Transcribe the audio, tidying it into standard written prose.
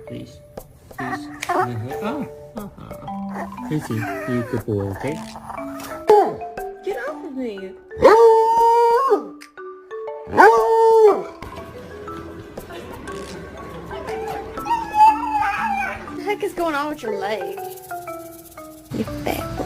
please. Please. Oh. Casey, be a good boy, okay? Get off of me. What the heck is going on with your leg? You fat